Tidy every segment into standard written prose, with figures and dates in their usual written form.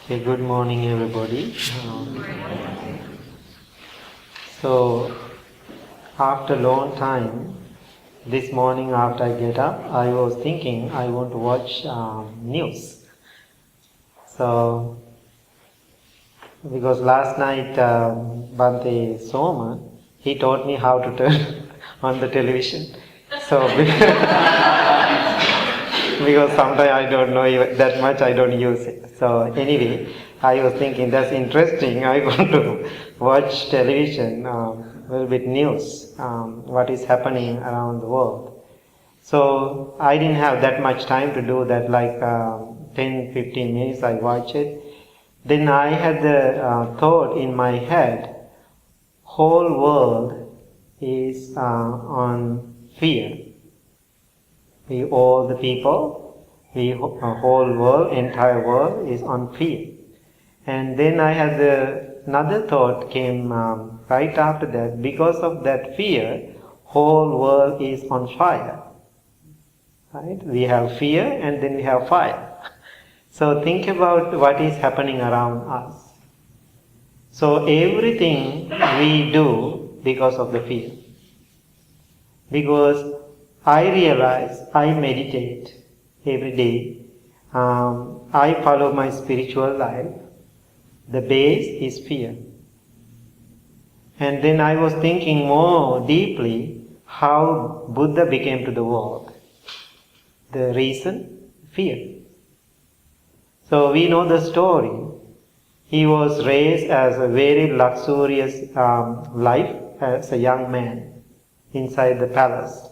Okay, good morning, everybody. So, after a long time, this morning after I get up, I was thinking I want to watch news. So, because last night Bhante Soma, he taught me how to turn on the television. So, because sometimes I don't know that much, I don't use it. So anyway, I was thinking that's interesting. I want to watch television, a little bit news, what is happening around the world. So I didn't have that much time to do that, like 10-15 minutes I watch it. Then I had the thought in my head, whole world is on fear. All the people, the whole world, entire world is on fear. And then I had another thought came right after that. Because of that fear, whole world is on fire. Right? We have fear and then we have fire. So think about what is happening around us. So everything we do because of the fear. Because I realize, I meditate every day. I follow my spiritual life. The base is fear. And then I was thinking more deeply how Buddha became to the world. The reason? Fear. So we know the story. He was raised as a very luxurious life as a young man inside the palace.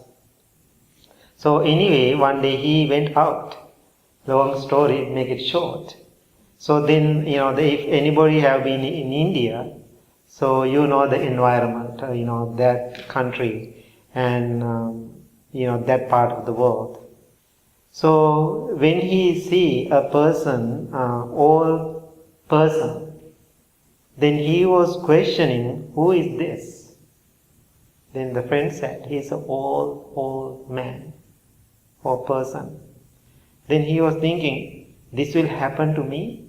So anyway, one day he went out. Long story, make it short. So then, if anybody have been in India, so you know the environment, that country and, that part of the world. So when he see a person, old person, then he was questioning, who is this? Then the friend said, he's an old man. Or person. Then he was thinking, this will happen to me?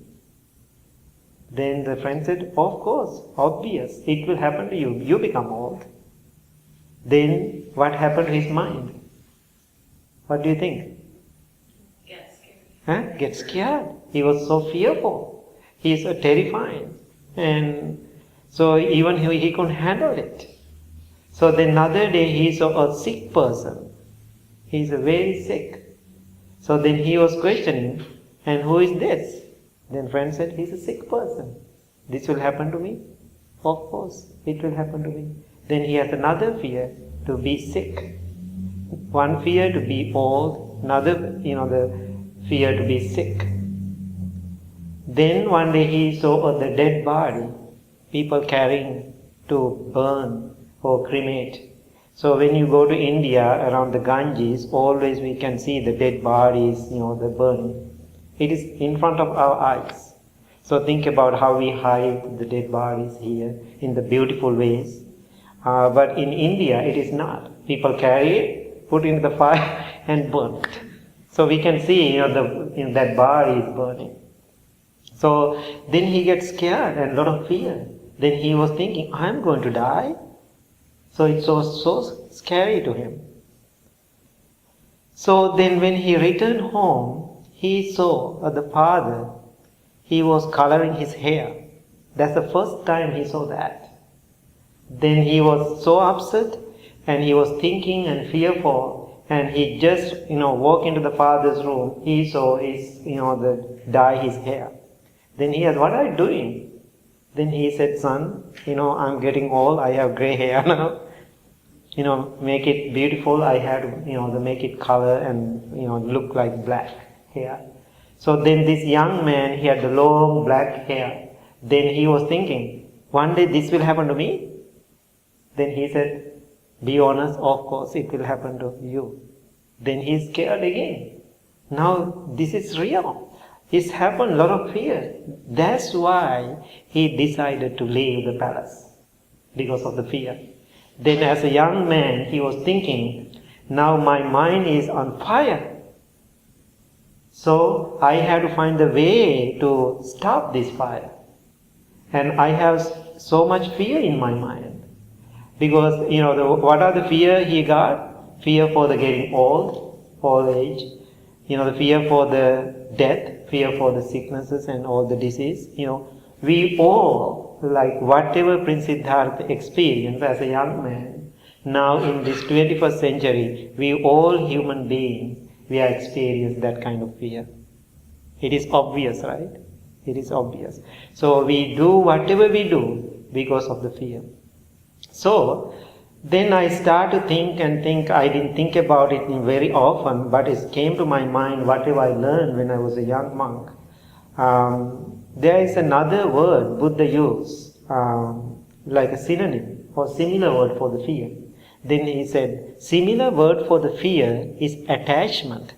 Then the friend said, of course, obvious, it will happen to you. You become old. Then what happened to his mind? What do you think? Get scared. Get scared. He was so fearful. He is terrifying. And so even he couldn't handle it. So then another day he saw a sick person. He is very sick. So then he was questioning, and who is this? Then friend said, he's a sick person. This will happen to me? Of course, it will happen to me. Then he has another fear, to be sick. One fear to be old, another, the fear to be sick. Then one day he saw the dead body, people carrying to burn or cremate. So when you go to India, around the Ganges, always we can see the dead bodies, the burning. It is in front of our eyes. So think about how we hide the dead bodies here in the beautiful ways. But in India, it is not. People carry it, put it in the fire and burn it. So we can see, that body is burning. So then he gets scared and a lot of fear. Then he was thinking, I'm going to die. So it was so scary to him. So then when he returned home, he saw the father, he was coloring his hair. That's the first time he saw that. Then he was so upset and he was thinking and fearful, and he just, walked into the father's room. He saw his, dye his hair. Then he asked, what are you doing? Then he said, son, I'm getting old, I have gray hair now. Make it beautiful, I had to, make it color and, look like black hair. So then this young man, he had the long black hair. Then he was thinking, one day this will happen to me? Then he said, be honest, of course it will happen to you. Then he's scared again. Now this is real. It's happened, a lot of fear. That's why he decided to leave the palace, because of the fear. Then as a young man, he was thinking, now my mind is on fire. So I had to find the way to stop this fire. And I have so much fear in my mind. Because, what are the fear he got? Fear for the getting old age. The fear for the death, fear for the sicknesses and all the disease. We all, like whatever Prince Siddhartha experienced as a young man, now in this 21st century, we all human beings, we are experiencing that kind of fear. It is obvious, right? It is obvious. So we do whatever we do because of the fear. So then I start to think. I didn't think about it very often, but it came to my mind whatever I learned when I was a young monk. There is another word Buddha used, like a synonym or similar word for the fear. Then he said, similar word for the fear is attachment.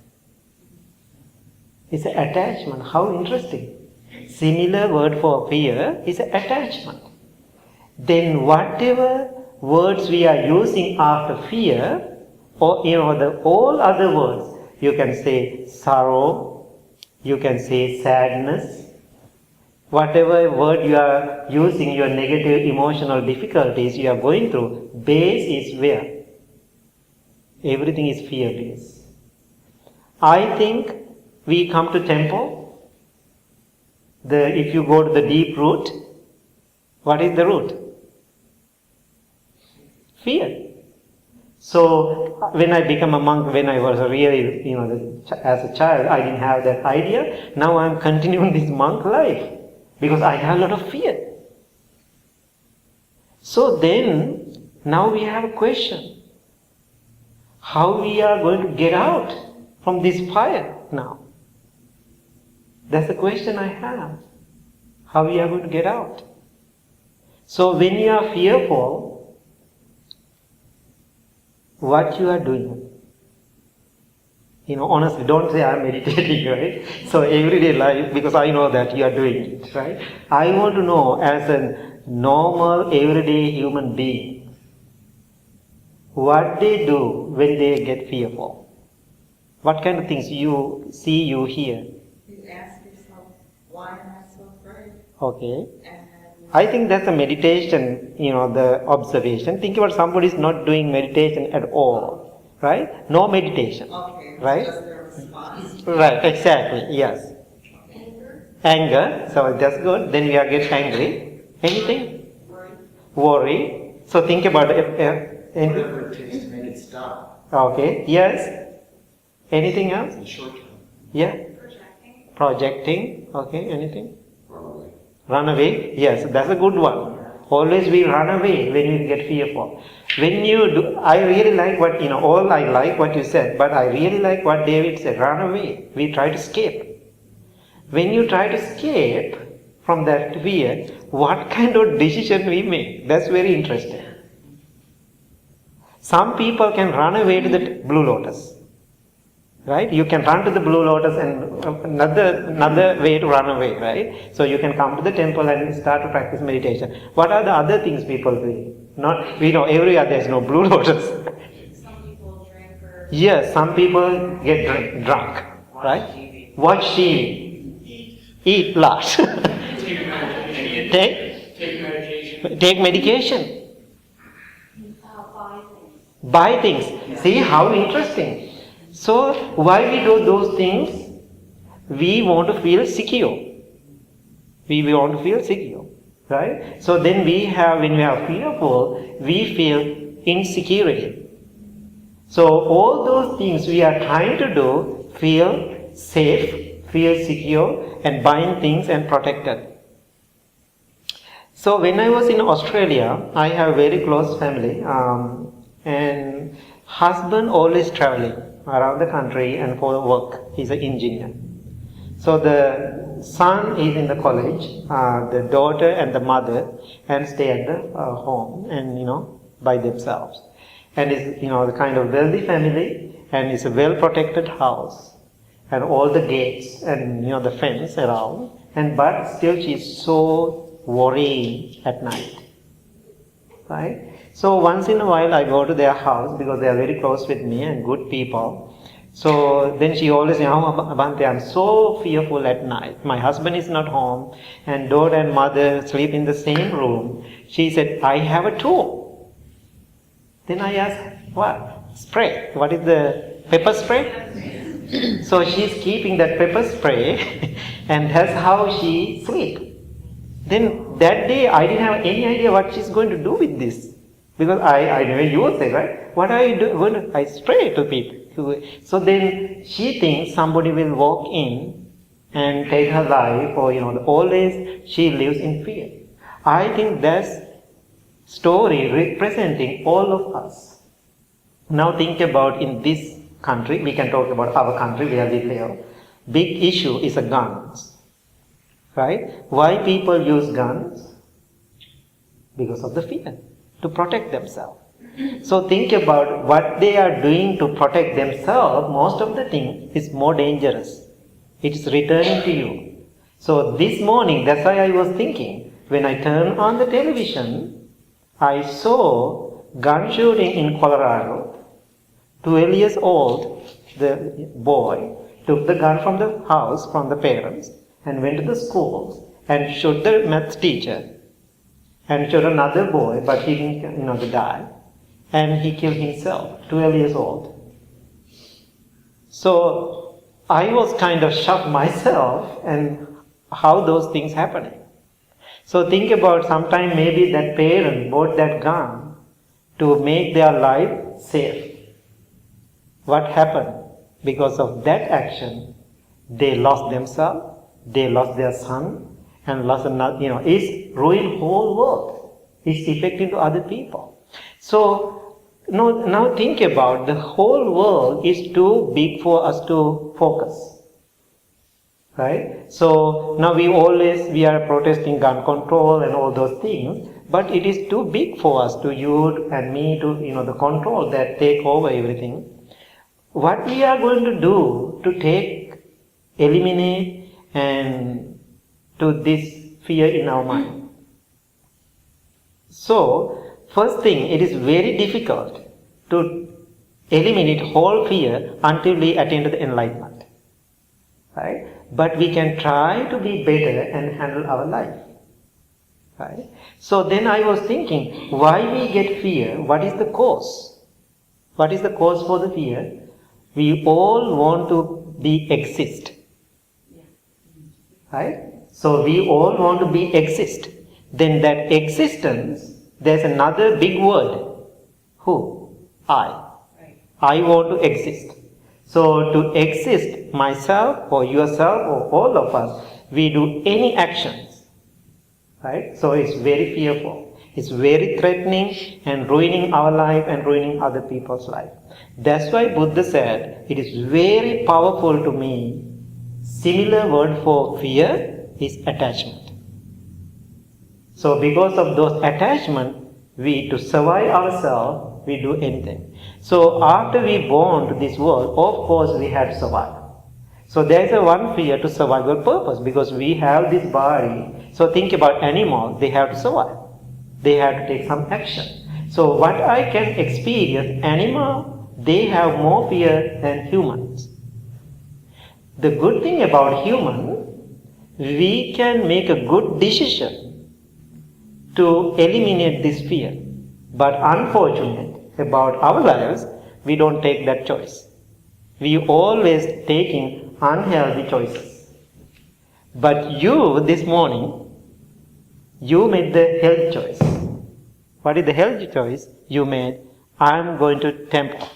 It's an attachment. How interesting. Similar word for fear is an attachment. Then whatever words we are using after fear, or all other words, you can say sorrow, you can say sadness, whatever word you are using, your negative emotional difficulties you are going through, base is where? Everything is fear based. I think we come to temple, if you go to the deep root, what is the root? Fear. So when I become a monk, when I was really, as a child, I didn't have that idea. Now I am continuing this monk life because I have a lot of fear. So then, now we have a question. How we are going to get out from this fire now? That's the question I have. How we are going to get out? So when you are fearful, what you are doing? Honestly, don't say I'm meditating, right? So everyday life, because I know that you are doing it, right? I want to know, as a normal, everyday human being, what they do when they get fearful. What kind of things you see, you hear? You ask yourself, why am I so afraid? Okay. I think that's a meditation, the observation. Think about somebody is not doing meditation at all, right? No meditation, Okay, right? just their response. Right, exactly, yes. Anger, so that's good. Then we are get angry. Anything? Worry. So think about it. Anything? Whatever it takes to make it stop. Okay, yes. Anything else? In the short term. Yeah. Projecting. Projecting. Okay, anything? Run away. Run away? Yes, that's a good one. Always we run away when we get fearful. When you do, I really like what, all I like what you said, but I really like what David said, run away. We try to escape. When you try to escape from that fear, what kind of decision we make? That's very interesting. Some people can run away to the Blue Lotus. Right? You can run to the Blue Lotus and another way to run away, right? So you can come to the temple and start to practice meditation. What are the other things people do? We know everywhere there is no Blue Lotus. Some people drink or... Yes, some people get drunk, right? Watch TV. Eat lots. Take medication. Buy things. See how interesting. So, why we do those things? We want to feel secure. We want to feel secure, right? So then when we are fearful, we feel insecurity. So all those things we are trying to do, feel safe, feel secure, and buying things and protected. So when I was in Australia, I have a very close family, and husband always traveling around the country and for work. He's an engineer. So the son is in the college, the daughter and the mother, and stay at the home and by themselves. And it's the kind of wealthy family, and it's a well protected house, and all the gates and the fence around. But still she's so worrying at night, right? So once in a while I go to their house because they are very close with me and good people. So then she always said, "Oh, Bhante, I'm so fearful at night. My husband is not home, and daughter and mother sleep in the same room." She said, "I have a tool." Then I asked, "What? Spray? What is the pepper spray?" So she's keeping that pepper spray, and that's how she sleeps. Then that day I didn't have any idea what she's going to do with this. Because I never use it, right? What are you doing? I spray to people. So then she thinks somebody will walk in and take her life, or always she lives in fear. I think that's story representing all of us. Now think about in this country, we can talk about our country where we live. Big issue is a guns. Right? Why people use guns? Because of the fear, to protect themselves. So think about what they are doing to protect themselves. Most of the thing is more dangerous. It is returning to you. So this morning, that's why I was thinking, when I turned on the television, I saw gun shooting in Colorado. 12 years old, the boy took the gun from the house, from the parents, and went to the school and shot the math teacher and shot another boy, but he didn't die. And he killed himself, 12 years old. So I was kind of shocked myself and how those things happening. So think about sometime maybe that parent bought that gun to make their life safe. What happened? Because of that action, they lost themselves, they lost their son, and lost another, it's ruined whole world. It's affecting to other people. So now think about the whole world is too big for us to focus. Right? So now we are protesting gun control and all those things, but it is too big for us to you and me to the control that take over everything. What we are going to do to eliminate and to this fear in our mind? So first thing, it is very difficult to eliminate whole fear until we attain to the enlightenment. Right? But we can try to be better and handle our life. Right? So then I was thinking, why we get fear? What is the cause? What is the cause for the fear? We all want to exist. Right? So we all want to exist. Then that existence, there's another big word. Who? I. I want to exist. So to exist, myself or yourself or all of us, we do any actions. Right? So it's very fearful. It's very threatening and ruining our life and ruining other people's life. That's why Buddha said, it is very powerful to me. Similar word for fear is attachment. So because of those attachment, to survive ourselves, we do anything. So after we born to this world, of course we have to survive. So there is one fear to survival purpose, because we have this body. So think about animals, they have to survive. They have to take some action. So what I can experience, animal, they have more fear than humans. The good thing about human, we can make a good decision to eliminate this fear. But unfortunate about our lives, we don't take that choice. We always taking unhealthy choices. But you, this morning, you made the healthy choice. What is the healthy choice? You made, I'm going to temple.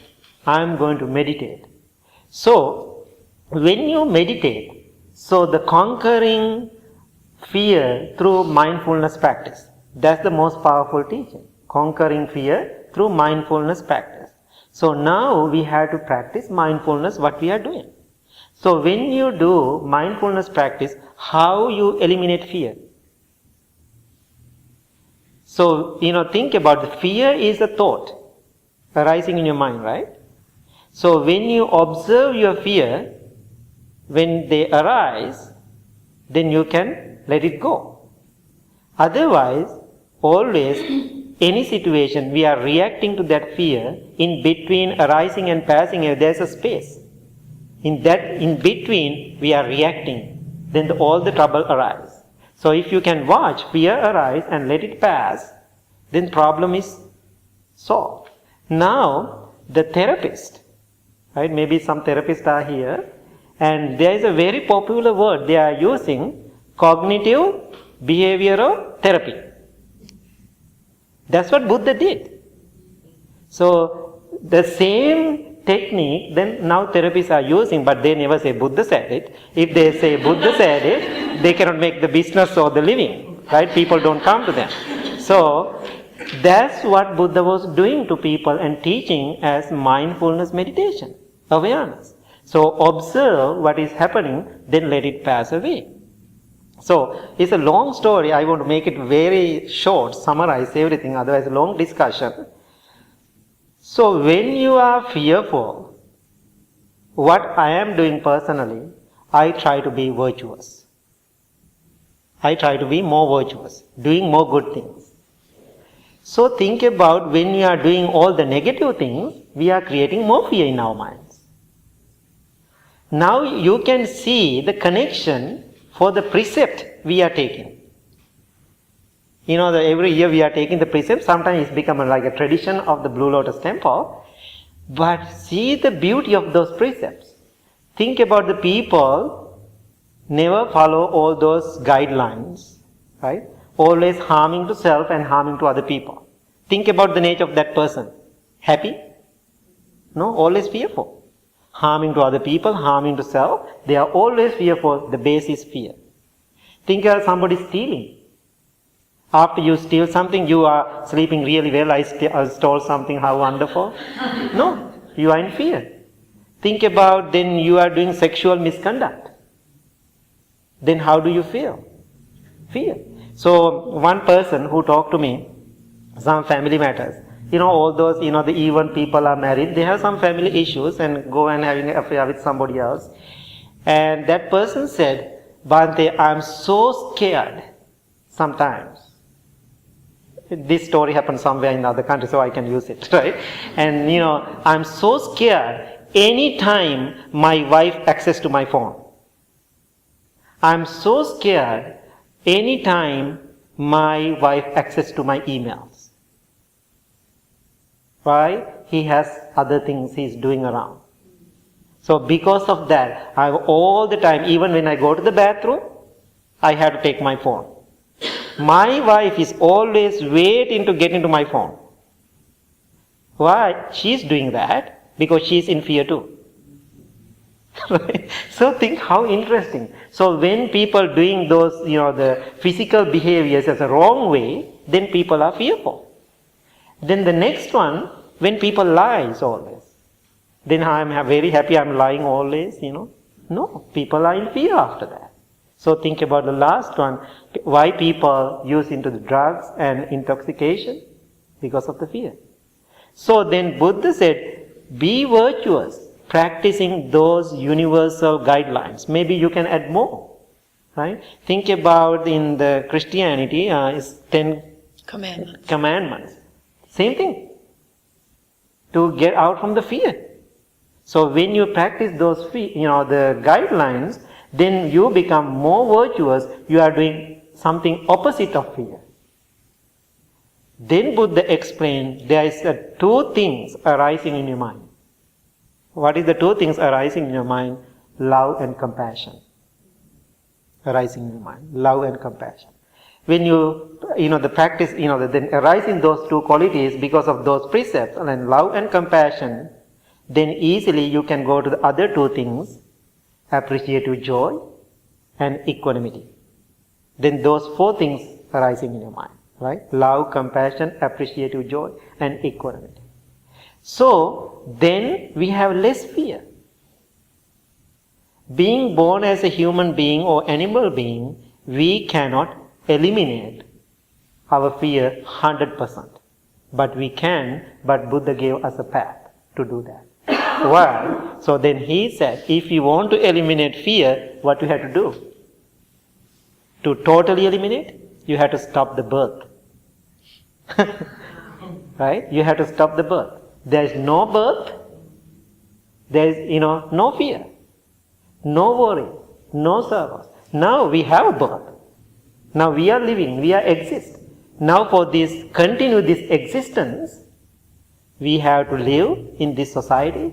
I'm going to meditate. So, when you meditate, so the conquering fear through mindfulness practice, that's the most powerful teaching. Conquering fear through mindfulness practice. So now we have to practice mindfulness, what we are doing. So when you do mindfulness practice, how you eliminate fear? So, think about the fear is a thought arising in your mind, right? So when you observe your fear, when they arise, then you can let it go. Otherwise, always, any situation, we are reacting to that fear. In between arising and passing, there's a space. In between, we are reacting. Then all the trouble arises. So if you can watch fear arise and let it pass, then problem is solved. Now, the therapist, right? Maybe some therapists are here, and there is a very popular word they are using, cognitive behavioral therapy. That's what Buddha did. So the same technique then now therapists are using, but they never say Buddha said it. If they say Buddha said it, they cannot make the business or the living, right? People don't come to them. So that's what Buddha was doing to people and teaching as mindfulness meditation, awareness. So observe what is happening, then let it pass away. So it's a long story. I want to make it very short, summarize everything, otherwise long discussion. So when you are fearful, what I am doing personally, I try to be virtuous. I try to be more virtuous, doing more good things. So think about when you are doing all the negative things, we are creating more fear in our minds. Now you can see the connection for the precept we are taking. You know, every year we are taking the precept. Sometimes it's become like a tradition of the Blue Lotus Temple. But see the beauty of those precepts. Think about the people never follow all those guidelines, right? Always harming to self and harming to other people. Think about the nature of that person. Happy? No, always fearful. Harming to other people, harming to self. They are always fearful. The base is fear. Think of somebody stealing. After you steal something, you are sleeping really well. I stole something, how wonderful. No, you are in fear. Think about then you are doing sexual misconduct. Then how do you feel? Fear. So one person who talked to me, some family matters. You know, all those, the even people are married, they have some family issues and go and having an affair with somebody else. And that person said, Bhante, I'm so scared sometimes. This story happened somewhere in other country, so I can use it, right? And, I'm so scared anytime my wife access to my phone. I'm so scared anytime my wife access to my emails. Why? He has other things he's doing around. So because of that, I all the time, even when I go to the bathroom, I have to take my phone. My wife is always waiting to get into my phone. Why? She's doing that because she's in fear too. Right? So think how interesting. So when people doing those, the physical behaviors as a wrong way, then people are fearful. Then the next one, when people lies always, then I'm very happy I'm lying always, No, people are in fear after that. So think about the last one, why people use into the drugs and intoxication? Because of the fear. So then Buddha said, be virtuous, practicing those universal guidelines. Maybe you can add more, right? Think about in the Christianity, it's 10 commandments. Same thing. To get out from the fear. So when you practice those the guidelines, then you become more virtuous. You are doing something opposite of fear. Then Buddha explained there is two things arising in your mind. What is the two things arising in your mind? Love and compassion. Arising in your mind. Love and compassion. When the practice, then arising those two qualities because of those precepts, and love and compassion, then easily you can go to the other two things, appreciative joy and equanimity. Then those four things arising in your mind, right? Love, compassion, appreciative joy and equanimity. So then we have less fear. Being born as a human being or animal being, we cannot eliminate our fear 100%. But we can, but Buddha gave us a path to do that. Why? So then he said, if you want to eliminate fear, what you have to do? To totally eliminate, you have to stop the birth. Right? You have to stop the birth. There is no birth, there is, no fear. no worry, no sorrows. Now we have a birth. Now we are living, we are exist. Now for this, continue this existence, we have to live in this society.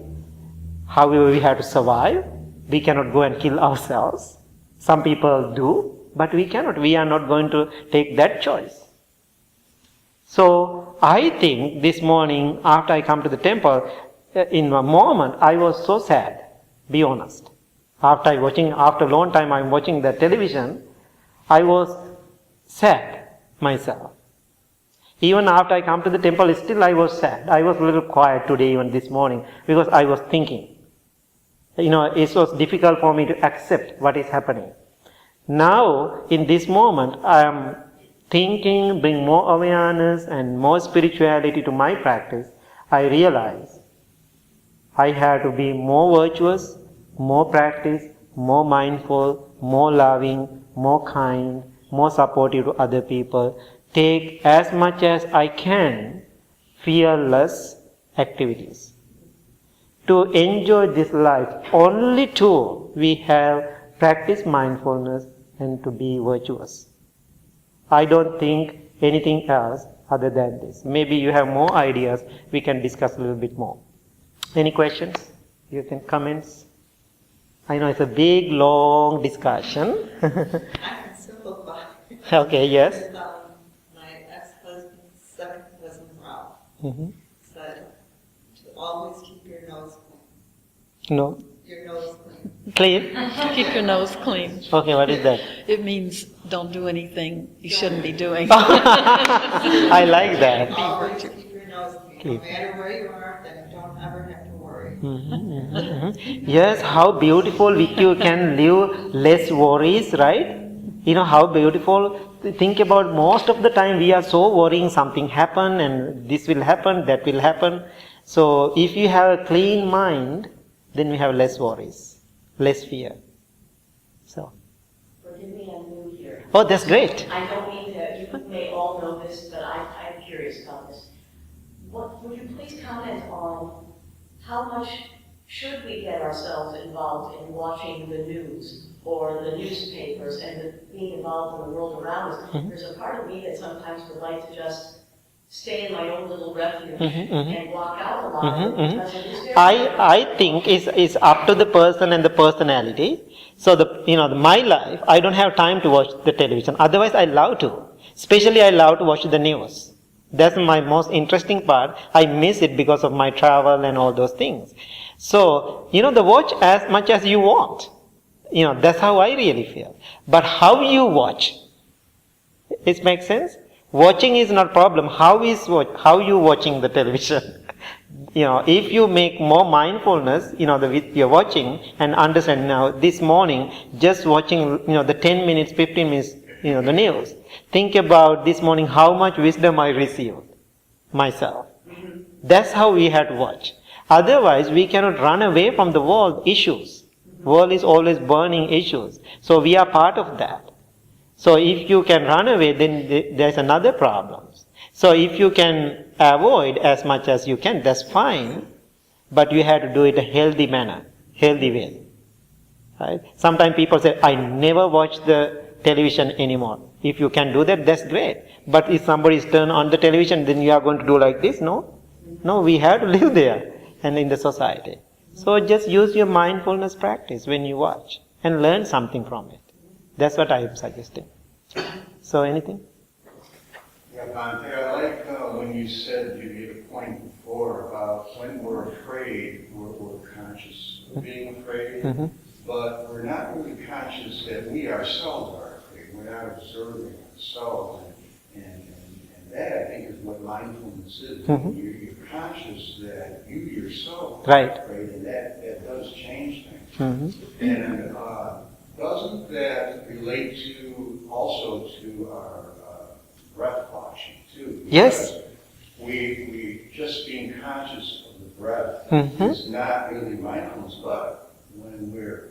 However, we have to survive. We cannot go and kill ourselves. Some people do, but we cannot. We are not going to take that choice. So I think this morning, after I come to the temple, in a moment, I was so sad, be honest. After a long time I'm watching the television, I was sad myself. Even after I come to the temple, still I was sad. I was a little quiet today, even this morning, because I was thinking. It was difficult for me to accept what is happening. Now, in this moment, I am thinking, bring more awareness and more spirituality to my practice. I realize I have to be more virtuous, more practice, more mindful, more loving, more kind, more supportive to other people. Take as much as I can fearless activities. To enjoy this life, only two we have practice mindfulness and to be virtuous. I don't think anything else other than this. Maybe you have more ideas, we can discuss a little bit more. Any questions? You can comments? I know it's a big, long discussion. I can simplify. Okay, yes. With, my ex-husband's second cousin Ralph said to always keep your nose clean. No. Your nose clean. Clean? Keep your nose clean. Okay, what is that? It means don't do anything you shouldn't be doing. I like that. Always keep your nose clean. Keep. No matter where you are, then you don't ever have to worry. Yes, how beautiful we can live less worries, right? How beautiful. Think about most of the time we are so worrying something happen and this will happen, that will happen. So if you have a clean mind, then we have less worries, less fear. So. Forgive me, I'm new here. Oh, that's great. I don't mean to, you may all know this, but I'm curious about this. Would you please comment on how much should we get ourselves involved in watching the news or the newspapers and being involved in the world around us? There's a part of me that sometimes would like to just stay in my own little refuge and block out a lot of it because it is very I think it's up to the person and the personality. So my life, I don't have time to watch the television. Otherwise, I love to. Especially, I love to watch the news. That's my most interesting part. I miss it because of my travel and all those things. So, the watch as much as you want. That's how I really feel. But how you watch, it makes sense? Watching is not a problem. How you watching the television? If you make more mindfulness, with your watching and understand now this morning, just watching, the 10 minutes, 15 minutes, the news. Think about this morning how much wisdom I received myself. That's how we have to watch. Otherwise, we cannot run away from the world issues. World is always burning issues. So we are part of that. So if you can run away, then there's another problem. So if you can avoid as much as you can, that's fine. But you have to do it in a healthy manner, healthy way. Right? Sometimes people say, I never watch the television anymore. If you can do that, that's great. But if somebody is turned on the television, then you are going to do like this? No. No, we have to live there and in the society. So just use your mindfulness practice when you watch and learn something from it. That's what I am suggesting. So anything? Yeah, Bhante, I like when you said, you made a point before about when we're afraid, we're conscious of being afraid, but we're not really conscious that we ourselves are afraid. We're not observing ourselves. And that, I think, is what mindfulness is. You're conscious that you yourself are afraid, and that does change things. And doesn't that relate to also to our breath watching too? Yes. Because we just being conscious of the breath is not really mindfulness, but when we're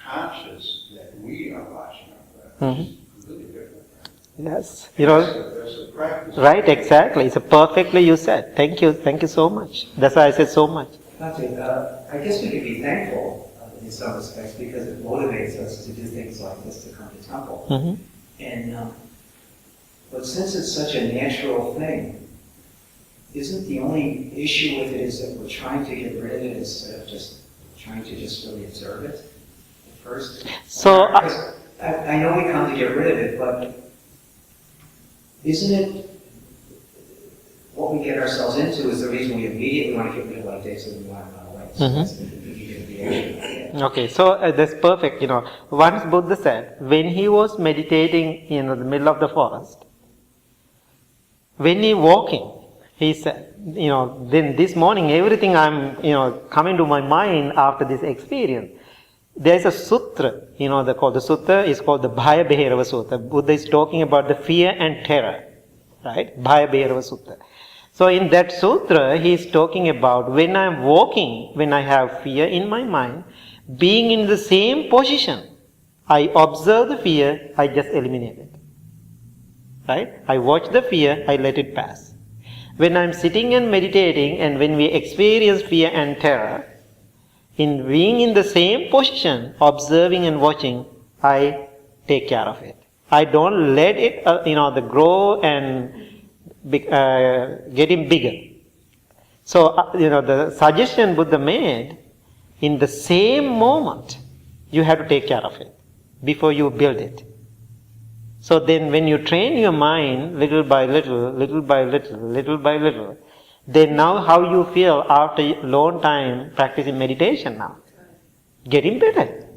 conscious that we are watching our breath, which is completely different. Yes. There's a practice. Right, exactly. It's perfectly you said. Thank you so much. That's why I said so much. I guess we could be thankful in some respects, because it motivates us to do things like this, to come to temple. Mm-hmm. And but since it's such a natural thing, isn't the only issue with it is that we're trying to get rid of it instead of just trying to just really observe it at first? So, Because I know we come to get rid of it, but isn't it what we get ourselves into is the reason we immediately want to get rid of, like Dave said, we want to run away. So that's the immediate reaction. okay, so that's perfect. Once Buddha said, when he was meditating in the middle of the forest, when he walking, he said, then this morning everything I'm, coming to my mind after this experience. There's a sutra, the sutra is called the Bhaya Beherava Sutta. Buddha is talking about the fear and terror, right? Bhaya Beherava Sutta. So in that sutra, he is talking about when I'm walking, when I have fear in my mind, being in the same position, I observe the fear, I just eliminate it. Right? I watch the fear, I let it pass. When I'm sitting and meditating, and when we experience fear and terror, in being in the same position, observing and watching, I take care of it. I don't let it, grow and getting bigger. So, the suggestion Buddha made, in the same moment, you have to take care of it before you build it. So then when you train your mind little by little, little by little, little by little, then now how you feel after a long time practicing meditation now? Getting better.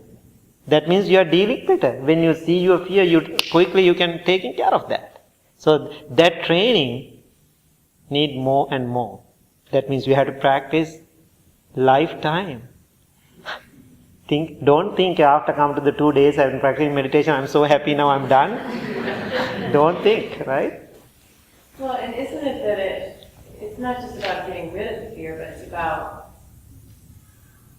That means you are dealing better. When you see your fear, you can take care of that. So that training need more and more. That means you have to practice lifetime. Don't think after come to the 2 days I've been practicing meditation, I'm so happy now I'm done. Don't think, right? Well, and isn't it that it's not just about getting rid of the fear, but it's about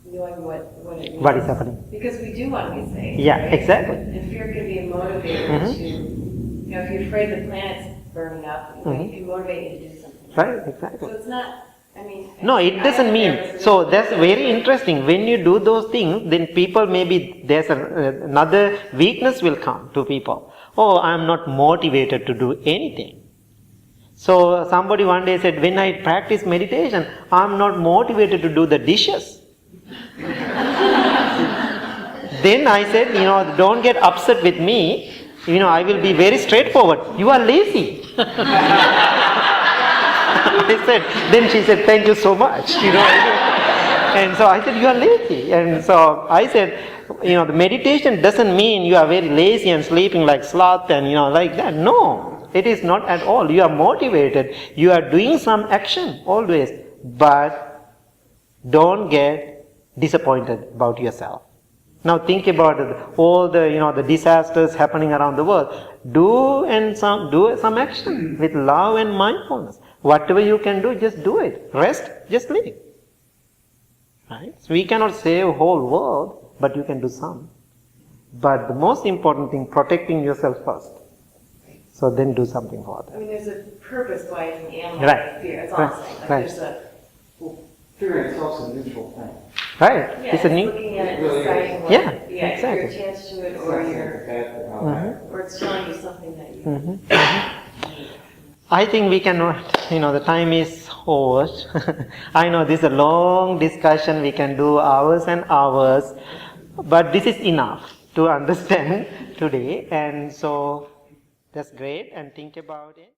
knowing what it means. What is happening? Because we do want to be safe. Yeah, right? exactly. And fear can be a motivator to, if you're afraid the planet's burning up, it can motivate you to do something. Right, exactly. So it's not, No, it doesn't mean. So that's very interesting. When you do those things, then people there's another weakness will come to people. Oh, I'm not motivated to do anything. So somebody one day said, when I practice meditation, I'm not motivated to do the dishes. Then I said, don't get upset with me. I will be very straightforward. You are lazy. Then she said, thank you so much, And so I said, you are lazy. And so I said, the meditation doesn't mean you are very lazy and sleeping like sloth and, like that. No, it is not at all. You are motivated. You are doing some action always. But don't get disappointed about yourself. Now think about all the disasters happening around the world. Do some action with love and mindfulness. Whatever you can do, just do it. Rest, just leave. Right? So we cannot save the whole world, but you can do some. But the most important thing, protecting yourself first. So then do something for that. there's a purpose why it's an animal Right. fear. That's all I'm saying. Right. There's a Fear itself is a neutral thing. Right? Yeah, It's a new. looking at it and deciding what, Yeah, if you're exactly. attached to it It's or not saying you're, it's bad or not. or it's telling you something that you. I think we cannot, the time is over. I know this is a long discussion, we can do hours and hours, but this is enough to understand today, and so that's great, and think about it.